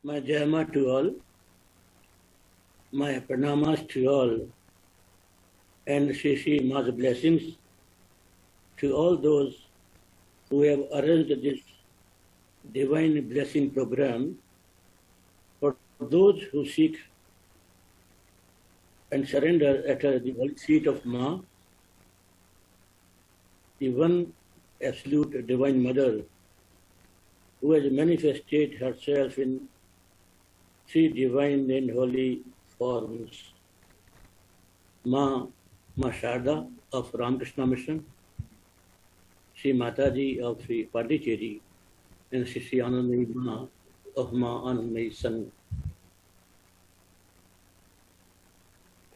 My Jayama to all, my pranamas to all, and Shri Ma's blessings to all those who have arranged this divine blessing program for those who seek and surrender at the holy feet of Ma, the one absolute Divine Mother who has manifested herself in three divine and holy forms. Ma Sharda of Ramakrishna Mission, Sri Mataji of Sri Pondicherry, and Sri Anandamayi Ma of Ma Anandamayi Sangh.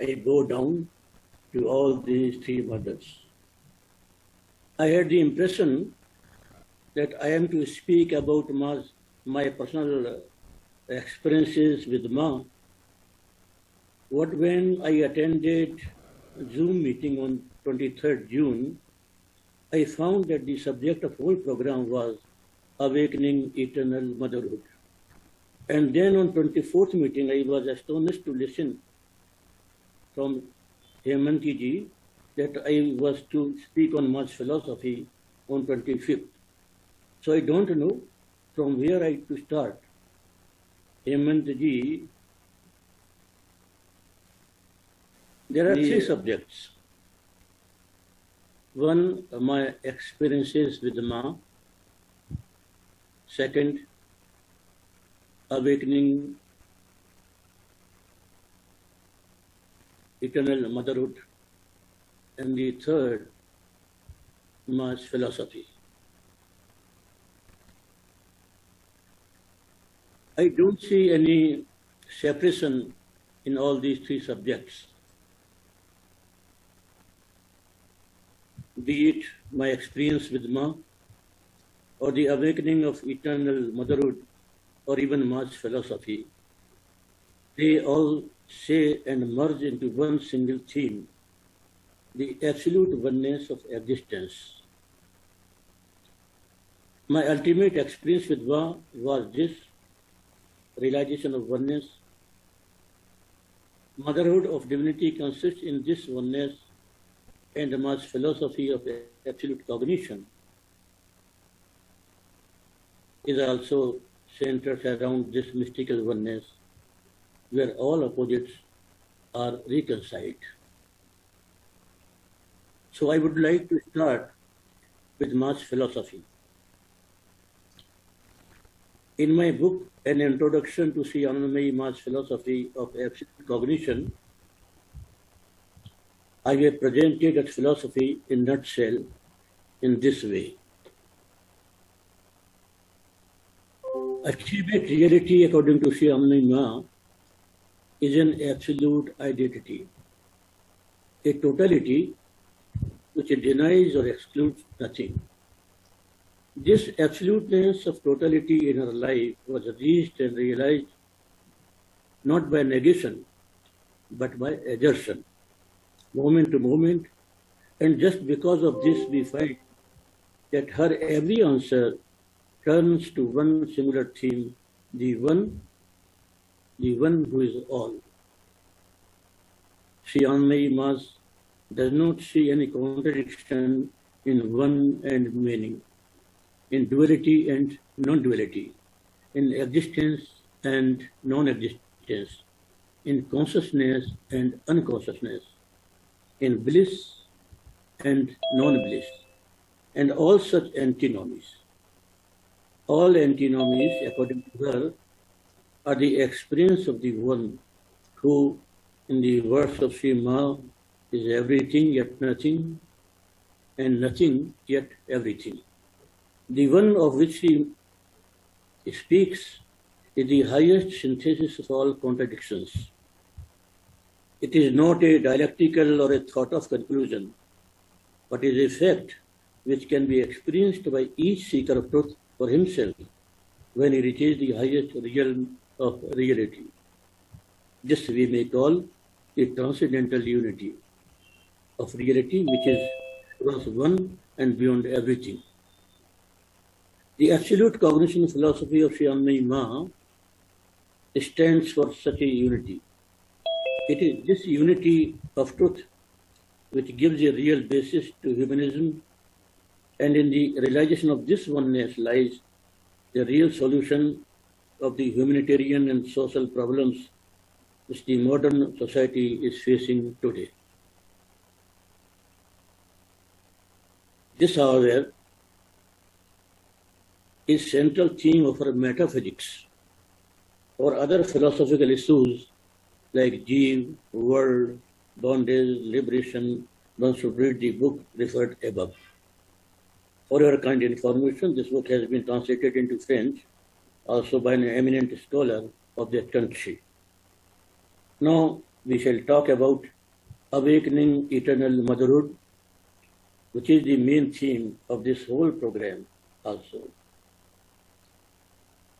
I bow down to all these three mothers. I had the impression that I am to speak about my personal experiences with Ma. When I attended Zoom meeting on 23rd June, I found that the subject of whole program was Awakening Eternal Motherhood. And then on 24th meeting, I was astonished to listen from Haimanti ji that I was to speak on Ma's philosophy on 25th. So I don't know from where I to start. Haimanti ji, there are three subjects. One, my experiences with Ma. Second, awakening eternal motherhood. And the third, Ma's philosophy. I don't see any separation in all these three subjects. Be it my experience with Ma, or the awakening of eternal motherhood, or even Ma's philosophy, they all say and merge into one single theme, the absolute oneness of existence. My ultimate experience with Ma was this realization of oneness. Motherhood of divinity consists in this oneness, and Ma's philosophy of absolute cognition is also centered around this mystical oneness, where all opposites are reconciled. So I would like to start with Ma's philosophy. In my book, An Introduction to Sri Anandamayi Ma's Philosophy of Absolute Cognition, I have presented its philosophy in a nutshell in this way. Achieved reality, according to Sri Anandamayi Ma, is an absolute identity, a totality which denies or excludes nothing. This absoluteness of totality in her life was reached and realized not by negation, but by assertion, moment to moment, and just because of this we find that her every answer turns to one singular theme, the one who is all. Sri Anandamayi Ma does not see any contradiction in one and many, in duality and non-duality, in existence and non-existence, in consciousness and unconsciousness, in bliss and non-bliss, and all such antinomies. All antinomies, according to her, are the experience of the one who, in the words of Sri Ma, is everything yet nothing, and nothing yet everything. The one of which she speaks is the highest synthesis of all contradictions. It is not a dialectical or a thought of conclusion, but is a fact which can be experienced by each seeker of truth for himself when he reaches the highest realm of reality. This we may call the transcendental unity of reality, which is across one and beyond everything. The absolute cognition philosophy of Sri Anandamayi Ma stands for such a unity. It is this unity of truth which gives a real basis to humanism, and in the realization of this oneness lies the real solution of the humanitarian and social problems which the modern society is facing today. This, however, is central theme of our metaphysics or other philosophical issues like Jeev, world, bondage, liberation. One should read the book referred above. For your kind information, this book has been translated into French, also by an eminent scholar of that country. Now we shall talk about Awakening Eternal Motherhood, which is the main theme of this whole program also.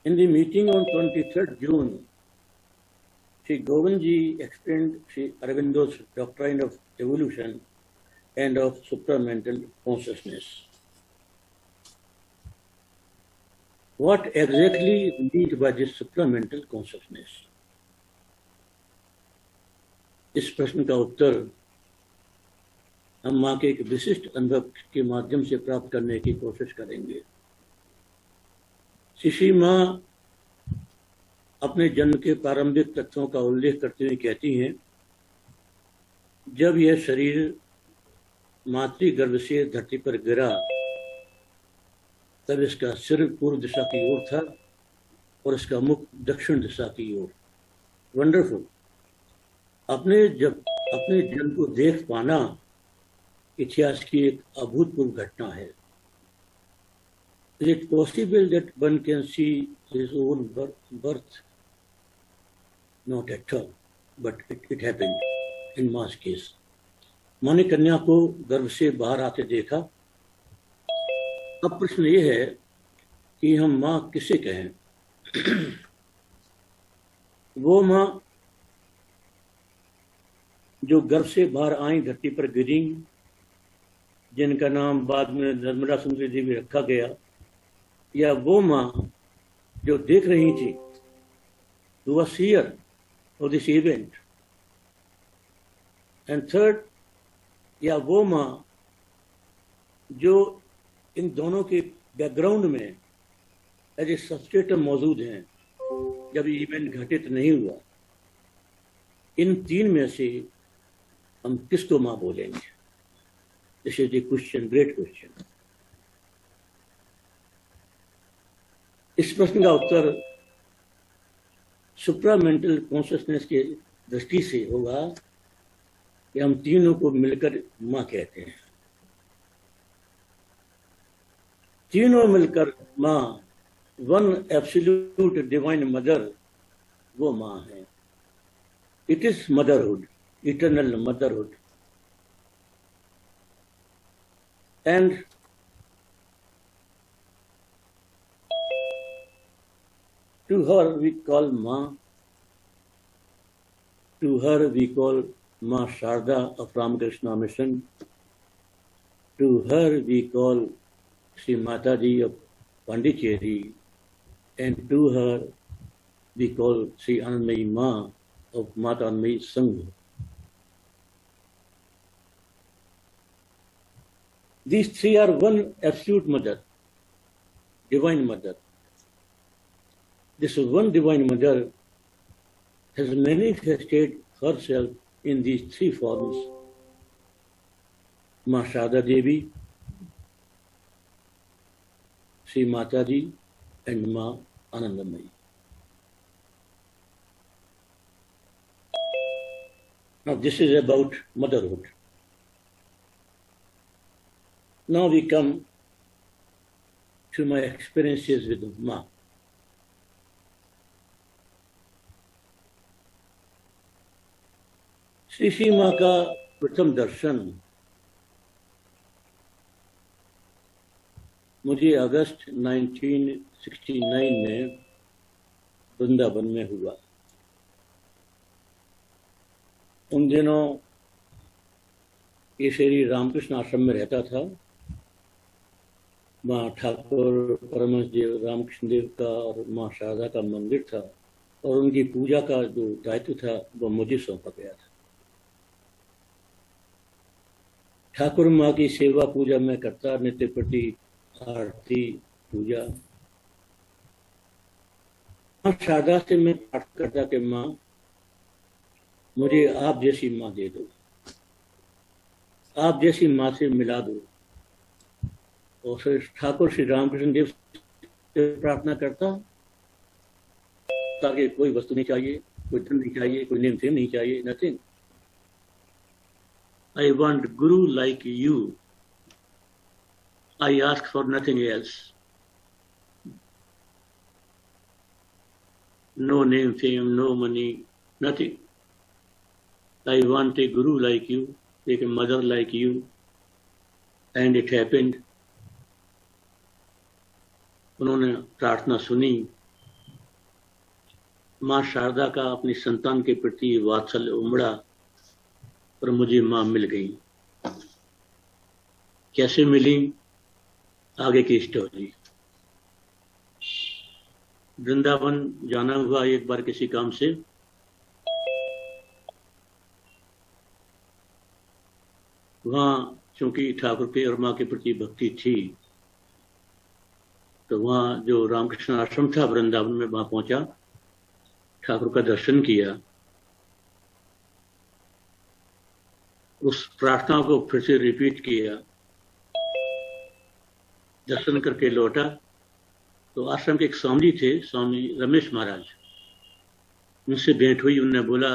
In the meeting on 23rd June, Sri Govindji explained Sri Aurobindo's doctrine of evolution and of supramental consciousness. What exactly meant by this supramental consciousness? इस प्रश्न का उत्तर हम माँ के एक विशिष्ट अनुभव के माध्यम से प्राप्त करने की कोशिश करेंगे। श्री माँ अपने जन्म के प्रारंभिक तथ्यों का उल्लेख करते हुए कहती हैं, जब यह शरीर मातृगर्भ से धरती पर गिरा तब इसका सिर पूर्व दिशा की ओर था और इसका मुख दक्षिण दिशा की ओर। वंडरफुल। अपने जन्म को देख पाना इतिहास की एक अभूतपूर्व घटना है। Is it possible that one can see his own birth? Not at all, but it happened in Ma's case. माँ ने कन्या को गर्भ से बाहर आते देखा। अब प्रश्न ये है कि हम माँ किसे कहें? वो माँ जो गर्भ से बाहर आई, धरती पर गिरी, जिनका नाम बाद में नर्मदा सुंदरी देवी रखा गया, या वो माँ जो देख रही थी, who was seer of this event, and third, या वो माँ जो इन दोनों के बैकग्राउंड में एज ए सब्सटेटर मौजूद हैं जब ये इवेंट घटित नहीं हुआ। इन तीन में से हम किसको माँ बोलेंगे? This is the question, great question. इस प्रश्न का उत्तर सुप्रामेंटल कॉन्शियसनेस की दृष्टि से होगा कि हम तीनों को मिलकर माँ कहते हैं। तीनों मिलकर माँ, वन एब्सोल्यूट डिवाइन मदर, वो माँ है। It is motherhood, eternal motherhood, and to her we call Ma, to her we call Ma Sharda of Ramakrishna Mission, to her we call Sri Mataji of Pondicherry, and to her we call Sri Anandamayi Ma of Mata Anandamayi Sangha. These three are one absolute mother, divine mother. This one divine mother has manifested herself in these three forms: Ma Sharda Devi, Sri Mataji, and Ma Anandamayi. Now this is about motherhood. Now we come to my experiences with Ma. Shri माँ का प्रथम दर्शन मुझे अगस्त 1969 में वृंदावन में हुआ। उन दिनों ये श्री रामकृष्ण आश्रम में रहता था। माँ ठाकुर परमहंस देव रामकृष्ण देव का और माँ शारदा का मंदिर था और उनकी पूजा का जो दायित्व था वो मुझे सौंपा गया था। ठाकुर माँ की सेवा पूजा मैं करता, नित्य प्रति आरती पूजा। माँ शारदा से मैं प्रार्थना करता कि माँ मुझे आप जैसी माँ दे दो, आप जैसी माँ से मिला दो। और फिर ठाकुर श्री रामकृष्ण देव से प्रार्थना करता ताकि कोई वस्तु नहीं चाहिए, कोई धन नहीं चाहिए, कोई नेम फेम नहीं चाहिए, nothing. I want Guru like you. I ask for nothing else. No name, fame, no money, nothing. I want a Guru like you, a mother like you. And it happened. उन्होंने प्रार्थना सुनी। माँ शारदा का अपनी संतान के प्रति वात्सल्य उमड़ा और मुझे माँ मिल गई। कैसे मिली, आगे की स्टोरी। वृंदावन जाना हुआ एक बार किसी काम से। वहां चूंकि ठाकुर के और माँ के प्रति भक्ति थी, तो वहां जो रामकृष्ण आश्रम था वृंदावन में, वहां पहुंचा, ठाकुर का दर्शन किया, उस प्रार्थना को फिर से रिपीट किया, दर्शन करके लौटा। तो आश्रम के एक स्वामी थे, स्वामी रमेश महाराज, उनसे भेंट हुई। उन्होंने बोला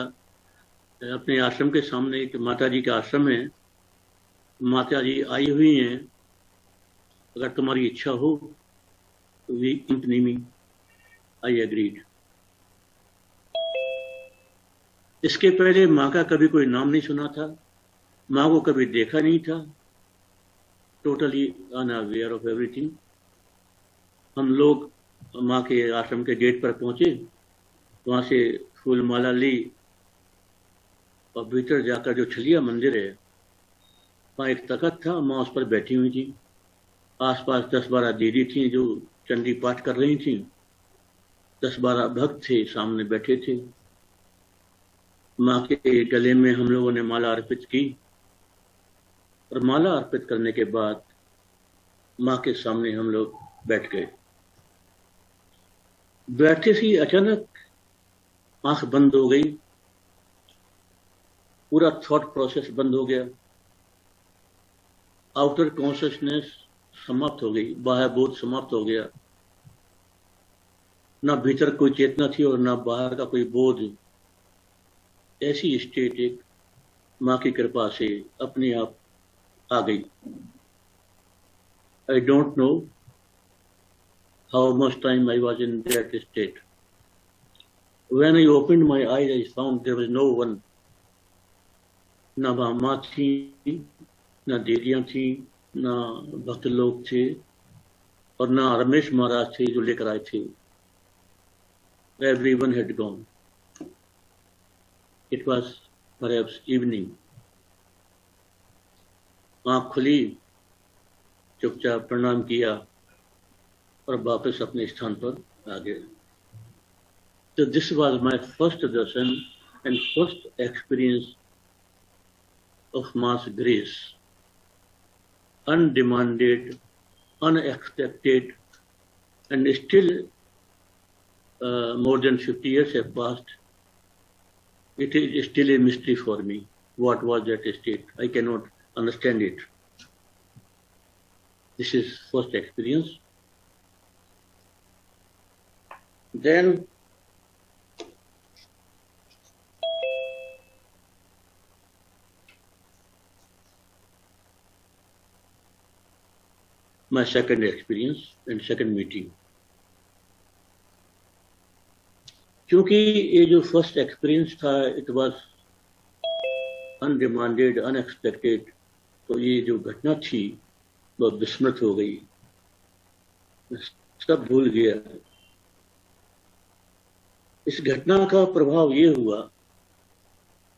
अपने आश्रम के सामने एक माता जी का आश्रम है, माता जी आई हुई हैं, अगर तुम्हारी इच्छा हो तो वी कंपनी में। I agreed. इसके पहले माँ का कभी कोई नाम नहीं सुना था, माँ को कभी देखा नहीं था, टोटली अनअवेयर ऑफ एवरीथिंग। हम लोग माँ के आश्रम के गेट पर पहुंचे, वहां से फूल माला ली और भीतर जाकर जो छलिया मंदिर है, वहां एक तख्त था, माँ उस पर बैठी हुई थी। आसपास 10-12 दीदी थी जो चंडी पाठ कर रही थी, 10-12 भक्त थे सामने बैठे थे। माँ के गले में हम लोगों ने माला अर्पित की और माला अर्पित करने के बाद माँ के सामने हम लोग बैठ गए। बैठे ही अचानक आंख बंद हो गई, पूरा थॉट प्रोसेस बंद हो गया, आउटर कॉन्शियसनेस समाप्त हो गई, बाहर बोध समाप्त हो गया। ना भीतर कोई चेतना थी और ना बाहर का कोई बोध। ऐसी स्टेट एक माँ की कृपा से अपने आप आ गई। I don't know how much time I was in that state. When I opened my eyes, I found there was no one. ना वहाँ माँ थी, ना दीदियाँ थी, ना भक्त लोग थे, और ना रमेश महाराज थे जो लेकर आए थे। Everyone had gone. It was perhaps evening. आँख खुली, चुपचाप प्रणाम किया और वापस अपने स्थान पर आ गए। So this was my first darshan and first experience of Ma's grace. Undemanded, unexpected, and still more than 50 years have passed. It is still a mystery for me. What was that state? I cannot understand it. This is first experience. Then my second experience and second meeting. क्योंकि ये जो first experience था, it was अनडिमांडेड, unexpected, तो ये जो घटना थी वो विस्मृत हो गई, सब भूल गया। इस घटना का प्रभाव ये हुआ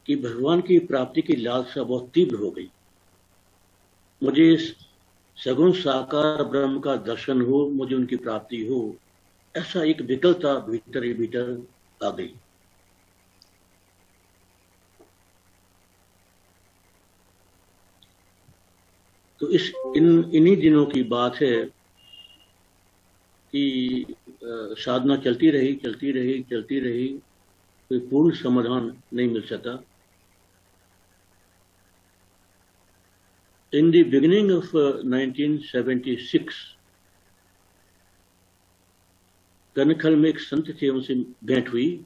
कि भगवान की प्राप्ति की लालसा बहुत तीव्र हो गई। मुझे सगुण साकार ब्रह्म का दर्शन हो, मुझे उनकी प्राप्ति हो, ऐसा एक विकल्प था भीतर ही भीतर आ गई। तो इन्हीं दिनों की बात है कि साधना चलती रही, कोई पूर्ण समाधान नहीं मिल सका। In the beginning of 1976, Kankhal में एक संत थे, उनसे भेंट हुई।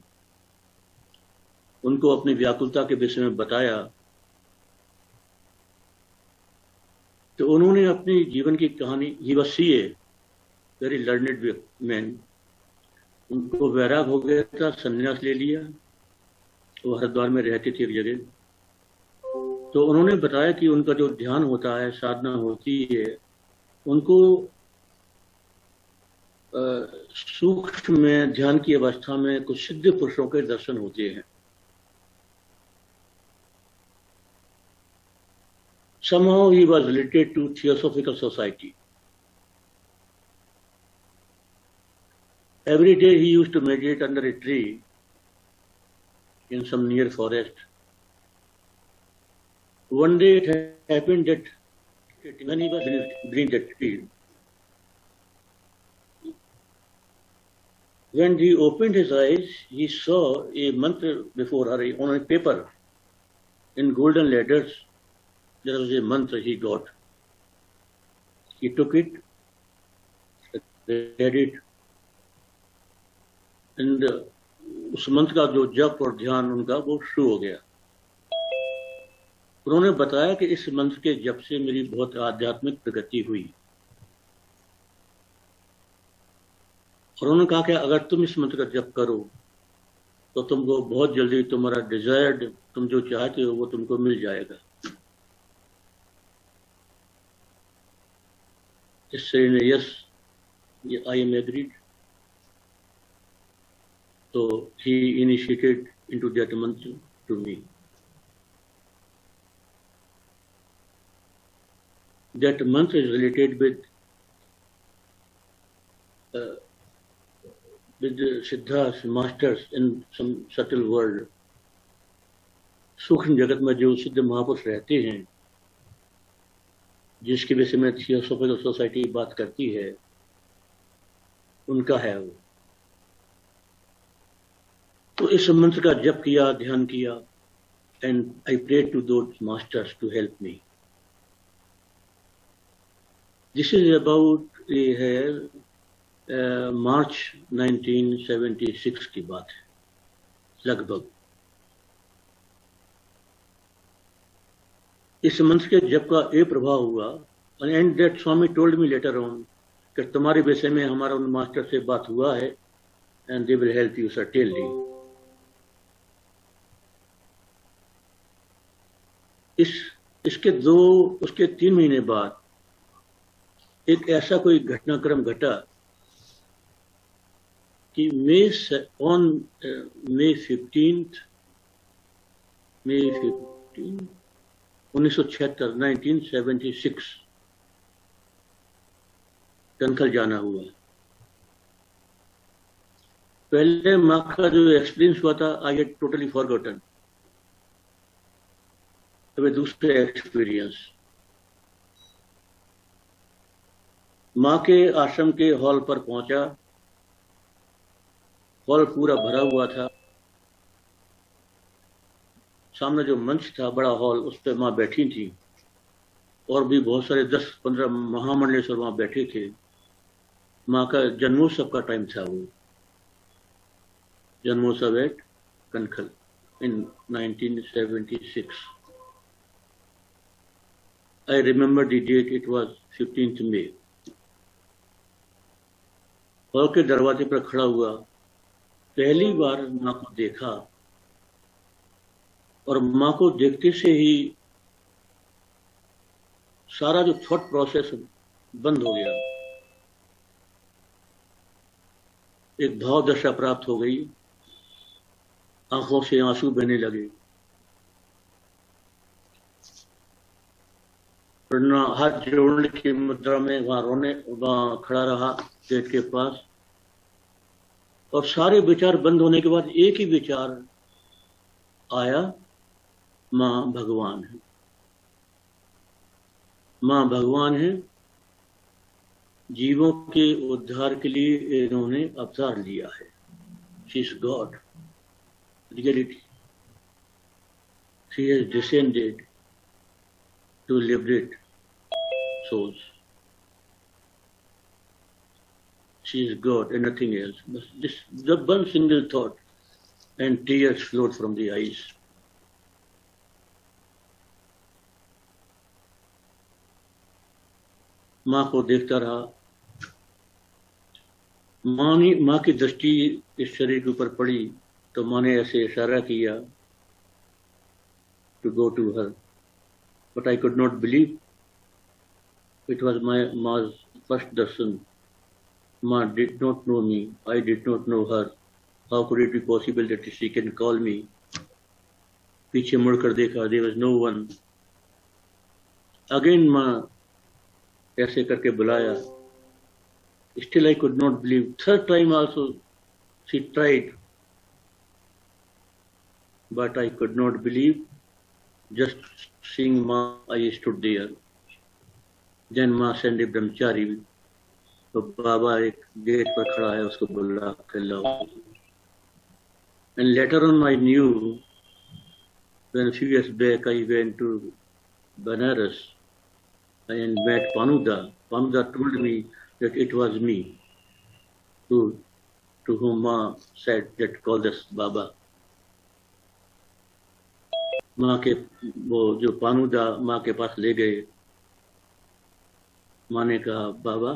उनको अपनी व्याकुलता के विषय में बताया तो उन्होंने अपनी जीवन की कहानी, he was very learned man, उनको वैराग हो गया था, संन्यास ले लिया। वो हरिद्वार में रहते थे एक जगह। तो उन्होंने बताया कि उनका जो ध्यान होता है, साधना होती है, उनको सूक्ष्म में ध्यान की अवस्था में कुछ सिद्ध पुरुषों के दर्शन होते हैं। Somehow he was related to Theosophical Society. Every day he used to meditate under a tree in some near forest. One day it happened that when he was beneath that tree, when he opened his eyes, he saw a mantra before her on a paper in golden letters. There was a mantra he got. He took it, read it, and उस मंत्र का जो जप और ध्यान उनका वो शुरू हो गया। उन्होंने बताया कि इस मंत्र के जप से मेरी बहुत आध्यात्मिक प्रगति हुई। और उन्होंने कहा कि अगर तुम इस मंत्र का जप करो तो तुमको बहुत जल्दी तुम्हारा डिजायर्ड, तुम जो चाहते हो वो तुमको मिल जाएगा। saying yes, I am agreed. So he initiated into that mantra to me. That mantra is related with Siddhas, masters in some subtle world. सूक्ष्म जगत में जो सिद्ध महापुरुष रहते हैं, जिसके विषय में थियोसॉफिकल सोसाइटी बात करती है, उनका है वो। तो इस मंत्र का जप किया, ध्यान किया, and I prayed to those masters to help me. This is about March 1976 की बात है लगभग। इस मंत्र के जप का ये प्रभाव हुआ, and that Swami told me later on कि तुम्हारे विषय में हमारा उन मास्टर से बात हुआ है, and they will help you certainly. उसके 3 महीने बाद एक ऐसा कोई घटनाक्रम घटा कि May 15 1976 कनखल जाना हुआ। पहले माँ का जो एक्सपीरियंस हुआ था, आई हैड टोटली फॉरगॉटन। अब दूसरे एक्सपीरियंस, माँ के आश्रम के हॉल पर पहुंचा। हॉल पूरा भरा हुआ था। सामने जो मंच था, बड़ा हॉल, उस पर माँ बैठी थी, और भी बहुत सारे 10-15 महामंडलेश्वर वहां बैठे थे। माँ का जन्मोत्सव का टाइम था, वो जन्मोत्सव at Kankhal in 1976। I remember the date, it was 15th May। Hall के दरवाजे पर खड़ा हुआ, पहली बार माँ को देखा, और माँ को देखते से ही सारा जो थॉट प्रोसेस बंद हो गया। एक भाव दशा प्राप्त हो गई, आंखों से आंसू बहने लगे। हाथ जोड़ने की मुद्रा में वहां खड़ा रहा गेट के पास, और सारे विचार बंद होने के बाद एक ही विचार आया, माँ भगवान है, माँ भगवान है। जीवों के उद्धार के लिए इन्होंने अवतार लिया है। She is God reality. She has descended to liberate souls. She is God and nothing else. This, the one single thought, and tears flowed from the eyes. माँ को देखता रहा। माँ की दृष्टि इस शरीर के ऊपर पड़ी तो माँ ने ऐसे इशारा किया to go to her, but I could not believe. It was Ma's first darshan. Ma did not know me. I did not know her. How could it be possible that she can call me? पीछे मुड़कर देखा, there was no one. Again माँ ऐसे करके बुलाया. Still I could not believe. Third time also she tried, but I could not believe. Just seeing Ma, I stood there. Then Ma sent a brahmachari. तो बाबा एक gate पर खड़ा है, उसको बुला के लाओ. And later on I knew, when a few years back I went to Banaras and met Panuda. Panuda told me that it was me to whom Ma said that call us Baba. माँ के वो जो पानुदा माँ के पास ले गए. माँ ने कहा बाबा,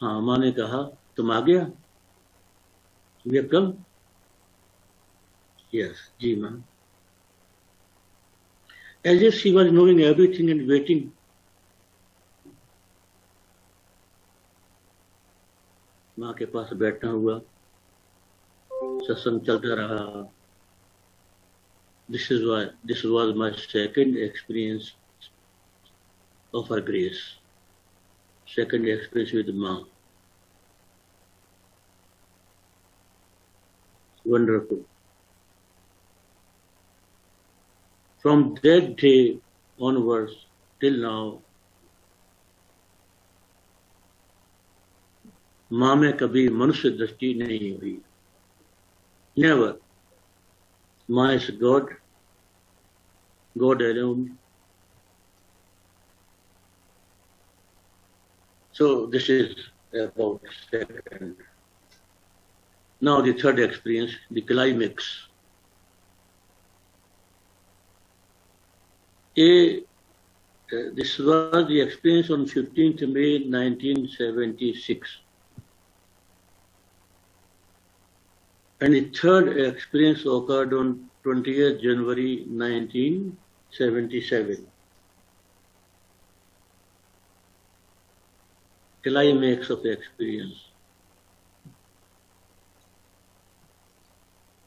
हाँ. माँ ने कहा तुम आ गया, we have come. Yes, जी माँ. As if she was knowing everything and waiting. माँ के पास बैठना हुआ, सत्संग चलता रहा. This was my second experience of her grace. Second experience with Ma. Wonderful. From that day onwards till now, माँ में कभी मनुष्य दृष्टि नहीं हुई. Never. Ma is God, God alone. So this is about second. Now the third experience, the climax. This was the experience on 15th May 1976. And the third experience occurred on 20th January 1977. Climax of the experience.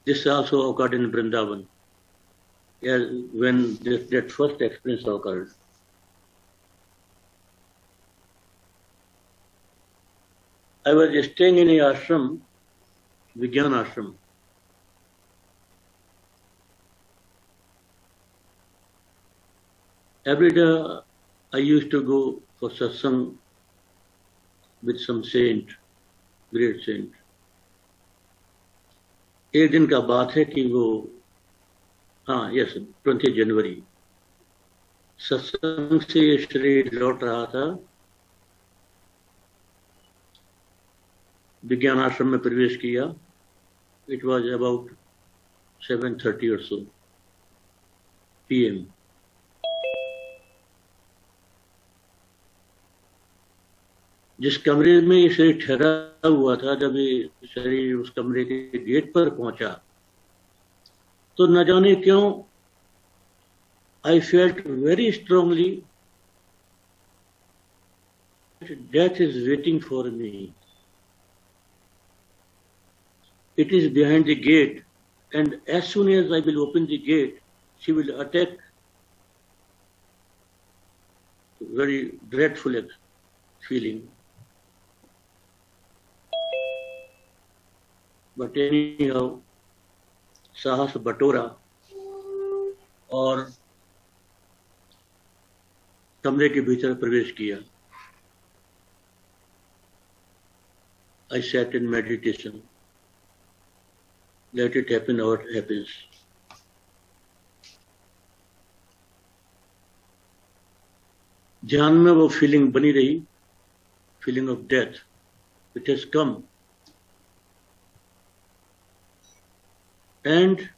This also occurred in Vrindavan, when that first experience occurred. I was staying in a ashram, Vigyan ashram. Every day I used to go for satsang with some saint, great saint. एक दिन का बात है कि वो, हाँ, yes, 20 जनवरी, सत्संग से ये शरीर लौट रहा था. विज्ञान आश्रम में प्रवेश किया. It was about 7:30 or so PM. जिस कमरे में ये शरीर ठहरा हुआ था, जब ये शरीर उस कमरे के गेट पर पहुंचा तो न जाने क्यों I felt very strongly that death is waiting for me. It is behind the gate, and as soon as I will open the gate, she will attack. Very dreadful feeling. But anyhow, साहस बटोरा और कमरे के भीतर प्रवेश किया. I sat in meditation. Let it happen how it happens. ध्यान में वो फीलिंग बनी रही, feeling of death, which has come. And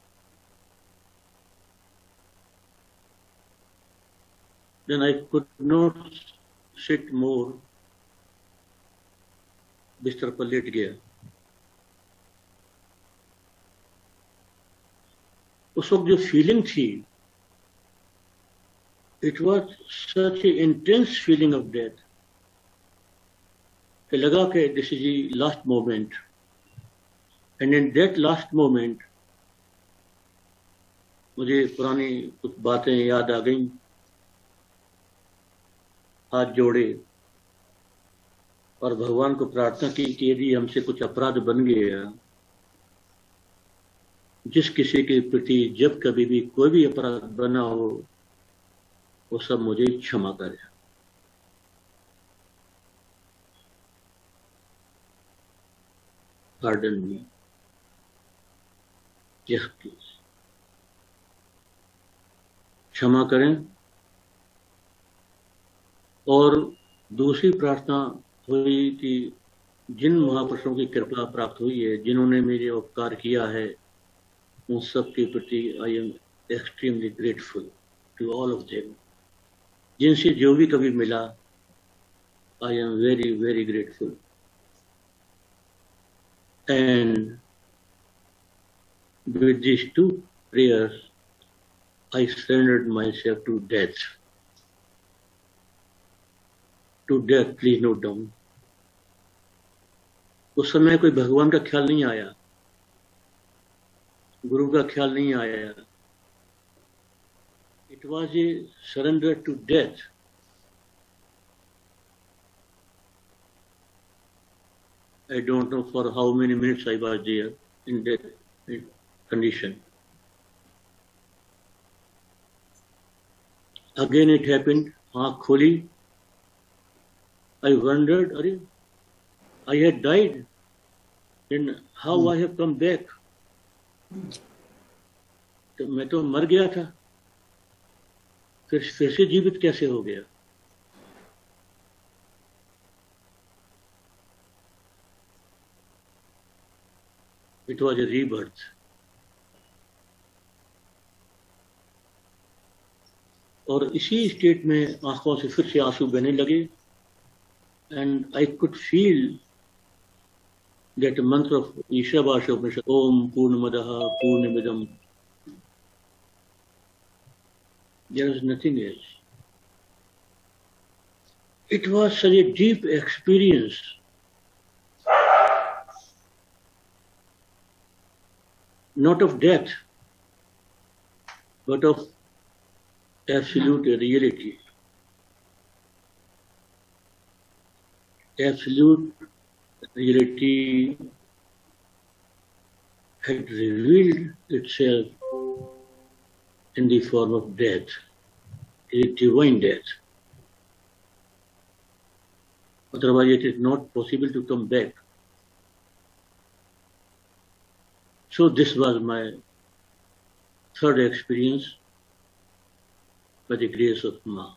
then I could not sit more. बिस्तर पर लेट गया. उस वक्त जो फीलिंग थी, it was such an intense feeling of death कि लगा कि this is the last moment. And in that last moment मुझे पुरानी कुछ बातें याद आ गईं. हाथ जोड़े और भगवान को प्रार्थना की कि यदि हमसे कुछ अपराध बन गया, जिस किसी के प्रति जब कभी भी कोई भी अपराध बना हो, वो सब मुझे क्षमा करे. Pardon me. Yes, please. क्षमा करें. और दूसरी प्रार्थना हुई कि जिन महापुरुषों की कृपा प्राप्त हुई है, जिन्होंने मेरे उपकार किया है, उन सब के प्रति I am extremely grateful to all of them. जिनसे जो भी कभी मिला, I am very very grateful. And with these two prayers, I surrendered myself to death. To death, please note down. उस समय कोई भगवान का ख्याल नहीं आया, गुरु का ख्याल नहीं आया. It was a surrender to death. I don't know for how many minutes I was there in that condition. Again it happened. आँख खोली. I wondered, अरे, I had died. Then how I have come back? तो मैं तो मर गया था, फिर से जीवित कैसे हो गया? It was a rebirth. और इसी स्टेट में आंखों से फिर से आंसू बहने लगे. And I could feel that mantra of Ishavasya Upanishad, Om Purnamadaha Purnamidam. There was nothing else. It was such a deep experience. Not of death, but of absolute reality. Absolute reality had revealed itself in the form of death, a divine death. Otherwise, it is not possible to come back. So this was my third experience by the grace of Ma.